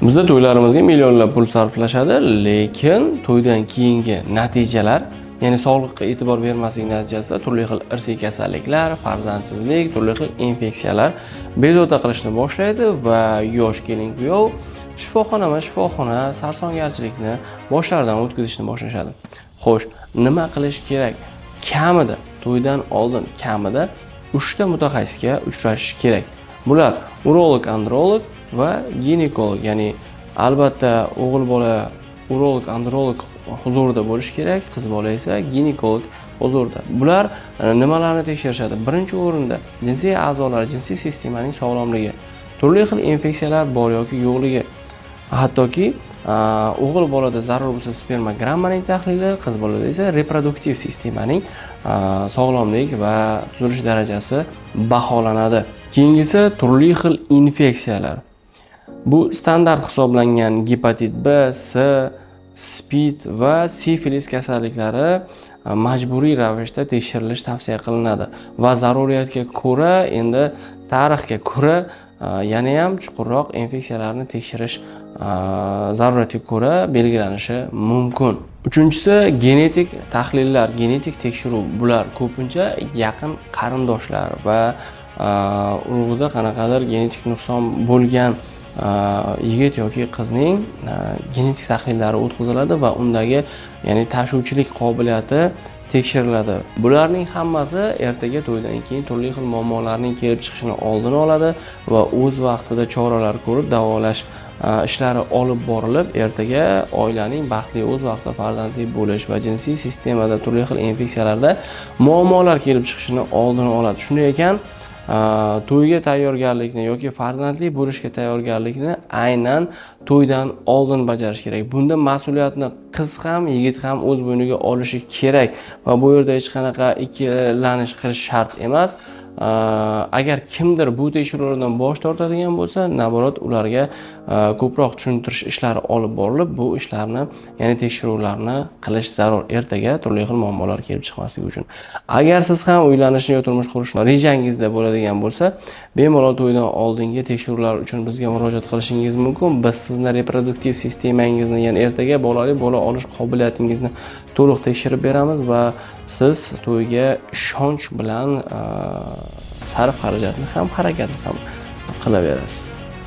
Bizda to'ylarimizga millionlab pul sarflashadi, lekin to'ydan keyingi natijalar, ya'ni sog'liqqa e'tibor bermaslik natijasida turli xil irsiy kasalliklar, farzandsizlik, turli xil infeksiyalar bezovta qilishni boshlaydi va yosh kelin-kuyov shifoxona sarsongarchilikni boshlaridan o'tkazishni boshlashadi. Xo'sh, nima qilish kerak? Kamida to'ydan oldin 3 ta mutaxassisga uchrashish kerak. Bular urolog, androlog va ginekolog, ya'ni albatta o'g'il bola urolog, androlog huzurida bo'lishi kerak, qiz bola esa ginekolog huzurida. Bular nimalarni tekshirishadi? Birinchi o'rinda jinsiy a'zolar, jinsiy sistemaning sog'lomligi, turli xil infeksiyalar bor yoki yo'qligi, hattoki o'g'il bolada zarur bo'lsa spermogrammaning tahlili, qiz bolada esa reproduktiv sistemaning sog'lomlik va tuzilish darajasi baholanadi. Keyingisi turli xil infeksiyalar. Bu standart hisoblangan gepatit B, C, SPID va sifilis kasalliklari majburiy ravishda tekshirilish tavsiya qilinadi va zaruriyatga ko'ra, endi tarixga ko'ra yana ham chuqurroq infeksiyalarni tekshirish zaruriyatga ko'ra belgilanishi mumkin. Uchinchisi genetik tahlillar, genetik tekshiruv. Bular ko'pincha yaqin qarindoshlar va urug'ida qanaqadir genetik nuqson bo'lgan yigit yoki qizning genetik tahlillari o'tkaziladi va undagi, ya'ni tashuvchilik qobiliyati tekshiriladi. Bularning hammasi ertaga to'ydan keyin turli xil muammolarning kelib chiqishini oldini oladi va o'z vaqtida choralar ko'rib davolash ishlari olib borilib, ertaga oilaning baxtli o'z vaqtida farzandli bo'lish va jinsiy sistemada turli xil infeksiyalarda muammolar kelib chiqishini oldini oladi. Shunday ekan, to'yga tayyorgarlikni yoki farzandli bo'lishga tayyorgarlikni aynan to'ydan oldin bajarish kerak. Bunda mas'uliyatni qiz ham, yigit ham o'z bo'yniga olishi kerak va bu yerda hech qanaqa ikkilanish qilish shart emas. Agar kimdir bu tekshiruvlardan bosh tortadigan bo'lsa, naborot ularga ko'proq tushuntirish ishlari olib borilib, bu ishlarni, ya'ni tekshiruvlarni qilish zarur, ertaga turli xil muammolar kelib chiqmasligi uchun. Agar siz ham uylanishni yo turmush qurishni rejangizda bo'ladigan bo'lsa, bemalol to'ydan oldingi tekshiruvlar uchun bizga murojaat qilishingiz mumkin. Biz sizni reproduktiv sistemangizni, ya'ni ertaga bolali bo'la olish qobiliyatingizni to'liq tekshirib beramiz va siz to'yga ishonch bilan sarf xarajatni ham, harakatni ham qilaverasiz.